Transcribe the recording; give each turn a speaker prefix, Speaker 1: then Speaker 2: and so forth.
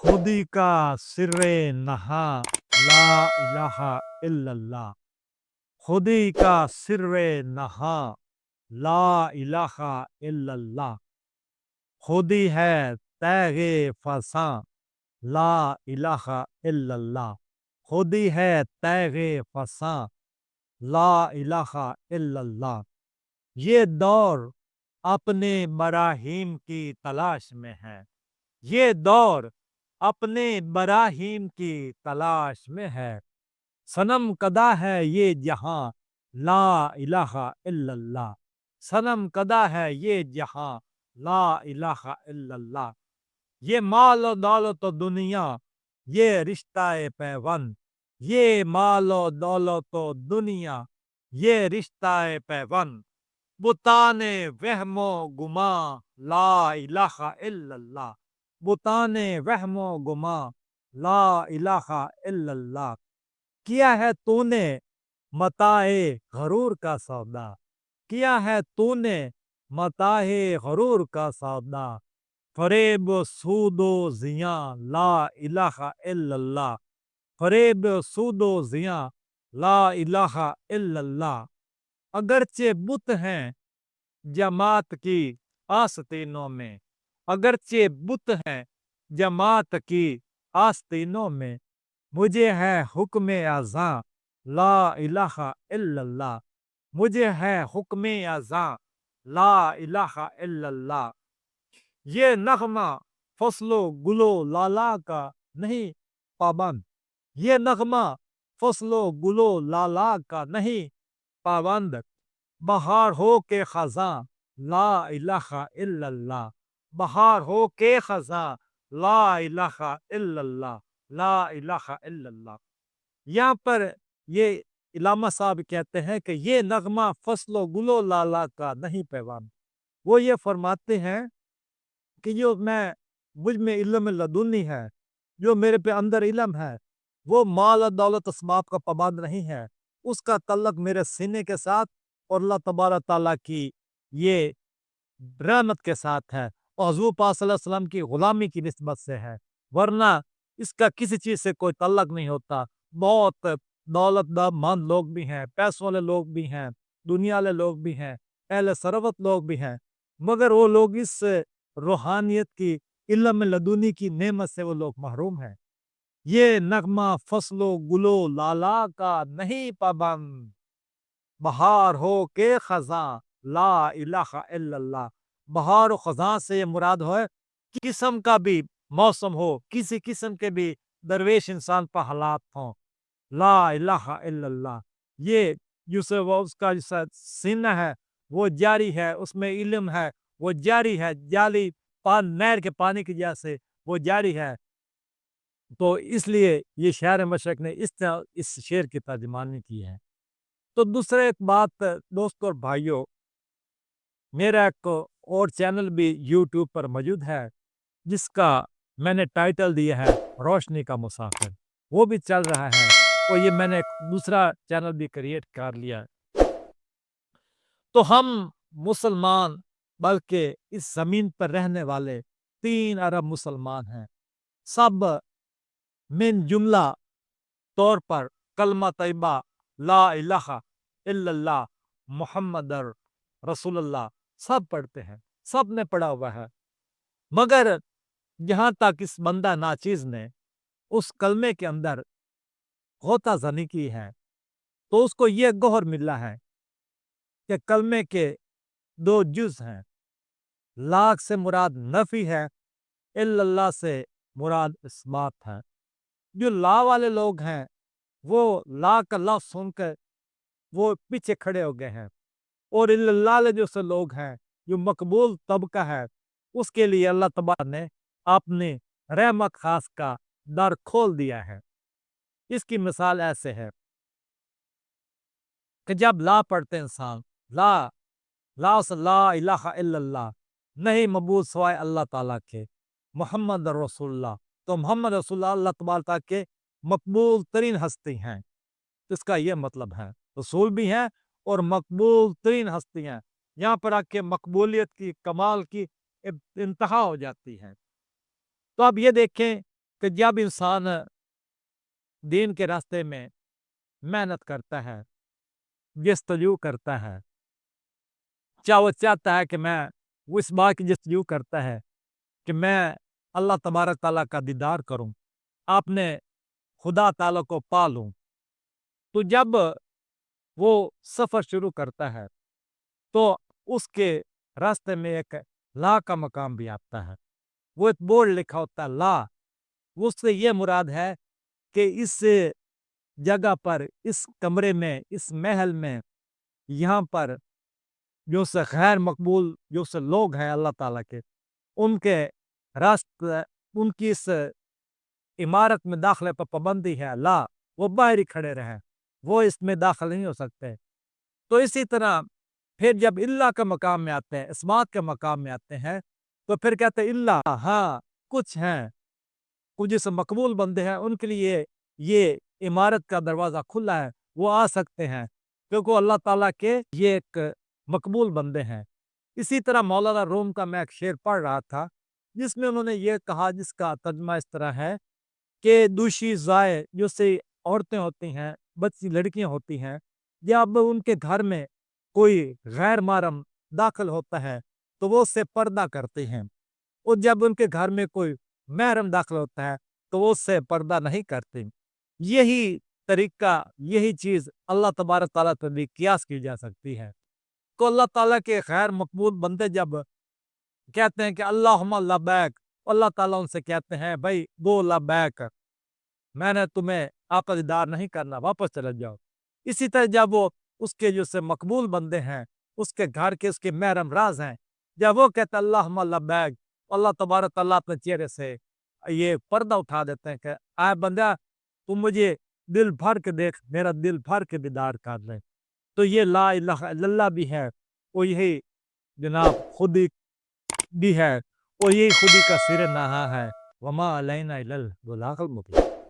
Speaker 1: खुदी का सिर्रे नहा ला इलाहा इल्लल्लाह। खुदी का सिर्रे नहा ला इलाहा इल्लल्लाह। खुदी है तैगे फसा ला इलाहा इल्लल्लाह। खुदी है तैगे फसा ला इलाहा इल्लल्लाह। ये दौर अपने बराहीम की तलाश में है। ये दौर अपने बराहीम की तलाश में है। सनम कदा है ये जहां ला इलाहा इल्लल्लाह। सनम कदा है ये जहां ला इलाहा इल्लल्लाह। ये माल और दौलत और दुनिया, ये रिश्ता पैवंद। ये माल और दौलत और दुनिया, ये रिश्ता पैवंद। बुताने वहमो गुमा ला इलाहा इल्लल्लाह। बुताने वहमो गुमा ला इलाहा इल्लल्लाह। किया है तूने मताए गरूर का सौदा। किया है तूने मताए गरूर का सौदा। फरेब सूदो जिया ला इलाहा इल्लल्लाह। फरेब सूदो जिया ला इलाहा इल्लल्लाह। अगरचे बुत हैं जमात की आस्तीनों में। अगरचे बुत हैं जमात की आस्तीनों में। मुझे है हुक्म आज़ा ला इलाहा इल्लल्लाह। मुझे है हुक्म आज़ा ला इलाहा इल्लल्लाह। ये नगमा फसलो गुलो लाला का नहीं पाबंद। ये नगमा फसलो गुलो लाला का नहीं पाबंद। बहार हो के खजा ला इलाहा इल्लल्लाह। बहार हो के खजा ला इलाहा इल्लल्लाह। ला इलाहा इल्लल्लाह। यहाँ पर ये इलामा साहब कहते हैं कि ये नगमा फसलो गुलो लाला का नहीं पैगाम। वो ये फरमाते हैं कि जो मैं मुझ में इल्म लदुनी है, जो मेरे पे अंदर इल्म है, वो माल और दौलत अस्बाब का पाबंद नहीं है। उसका तल्लक मेरे सीने के साथ और अल्लाह तबारक ताला की ये रहमत के साथ है और हुज़ूर पाक सल्लल्लाहु अलैहि वसल्लम की गुलामी की निस्बत से है। वरना इसका किसी चीज से कोई तल्लक नहीं होता। बहुत दौलतमंद लोग भी हैं, पैसों वाले लोग भी हैं, दुनिया वाले लोग भी हैं, अहले सरवत लोग भी हैं, मगर वो लोग इस रूहानियत की इल्म लदुनी की नेमत से वो लोग महरूम हैं। ये नगमा फसलो गुलो लाला का नहीं पाबंद। बहार हो के खजा ला इलाहा इल्लल्लाह। बहार और खजा से ये मुराद है किस्म का भी मौसम हो, किसी किस्म के भी दरवेश इंसान पर हालात हों, ला इलाहा इल्लल्लाह। ये जिसे वो उसका जैसा सीना है वो जारी है, उसमें इल्म है वो जारी है, जाली नहर के पानी की जैसे वो जारी है। तो इसलिए ये शायर मशरक ने इस तरह इस शेर की तर्जुमानी की है। तो दूसरा एक बात दोस्तों और भाइयों, मेरा एक और चैनल भी यूट्यूब पर मौजूद है जिसका मैंने टाइटल दिया है रोशनी का मुसाफिर। वो भी चल रहा है और ये मैंने एक दूसरा चैनल भी क्रिएट कर लिया है। तो हम मुसलमान, बल्कि इस जमीन पर रहने वाले 3 अरब मुसलमान हैं। सब मिन जुमला तौर पर कलमा तैयबा ला इलाहा इल्लल्लाह मुहम्मदर रसूलुल्लाह सब पढ़ते हैं, सब ने पढ़ा हुआ है। मगर जहां तक इस बंदा नाचीज ने उस कलमे के अंदर होता जनी की है, तो उसको यह गौहर मिला है कि कलमे के 2 जुज हैं। लाख से मुराद नफी है, इल्लल्लाह से मुराद इस्बात है। जो ला वाले लोग हैं वो ला का लफ्ज सुनकर वो पीछे खड़े हो गए हैं, और इल्लल्लाह वाले जो से लोग हैं जो मकबूल तबका है उसके लिए अल्लाह तबारक ने अपनी रहमत खास का दर खोल दिया है। इसकी मिसाल ऐसे है कि जब ला पढ़ते इंसान, ला ला से ला इलाहा इल्लल्लाह, नहीं मबूद सवाए अल्लाह ताला के, मोहम्मद रसूलुल्लाह, तो मोहम्मद रसूलुल्लाह अल्लाह तबारक ताला के मकबूल तरीन हस्ती हैं। तो इसका यह मतलब है रसूल भी हैं और मकबूल तरीन हस्ती हैं। यहाँ पर आके मकबूलियत की कमाल की इंतहा हो जाती है। तो आप ये देखें कि जब इंसान दीन के रास्ते में मेहनत करता है, जस्तजू करता है, क्या वो चाहता है कि मैं वो इस बात की जस्तजू करता है कि मैं अल्लाह तबारक ताला का दीदार करूं, आपने खुदा ताला को पा लूं। तो जब वो सफर शुरू करता है तो उसके रास्ते में एक ला का मकाम भी आता है। वो एक बोर्ड लिखा होता है ला, उससे ये मुराद है कि इस जगह पर, इस कमरे में, इस महल में, यहाँ पर जो से गैर मकबूल जो से लोग हैं अल्लाह ताला के, उनके रास्ते, उनकी इस इमारत में दाखिले पर पाबंदी है, ला, वो बाहर ही खड़े रहें, वो इसमें दाखिल नहीं हो सकते। तो इसी तरह फिर जब इल्ला के मकाम में आते हैं, इस्मात के मकाम में आते हैं, तो फिर कहते हैं इल्ला, हाँ, कुछ हैं, कुछ जैसे मकबूल बंदे हैं, उनके लिए ये इमारत का दरवाज़ा खुला है, वो आ सकते हैं, क्योंकि वो अल्लाह ताला के ये एक मकबूल बंदे हैं। इसी तरह मौलाना रूम का मैं एक शेर पढ़ रहा था, जिसमें उन्होंने ये कहा, जिसका तर्जुमा इस तरह है कि दूषी ज़ाय जो से औरतें होती हैं, बच्ची लड़कियाँ होती हैं, जब उनके घर में कोई गैर महरम दाखिल होता है, तो वो उससे पर्दा करते हैं, और जब उनके घर में कोई महरम दाखिल होता है, तो वो उससे पर्दा नहीं करते। यही तरीका, यही चीज़ अल्लाह तबारक ताला पे भी कियास की जा सकती है। तो अल्लाह ताला के गैर मकबूल बंदे जब कहते हैं कि अल्लाहुम्मा लब्बैक, अल्लाह ताला उनसे कहते हैं, भाई गो लब्बैक, मैंने तुम्हें आपका दीदार नहीं करना, वापस चले जाओ। इसी तरह जब वो उसके जो से मकबूल बंदे हैं, उसके घर के, उसके महरम राज हैं, जब वो कहते हैं अल्लाहुम्मा लब्बैक, अल्लाह तबारक ताला अपने चेहरे से ये पर्दा उठा देते हैं कि आए बंदा, तुम मुझे दिल भर के देख, मेरा दिल भर के दीदार कर ले। तो ये ला इलाहा इल्लल्लाह भी है, और यही जनाब खुदी भी है, और यही खुदी का सिर नहा है। वमा अलैना इल्लल बलागुल मुबीन।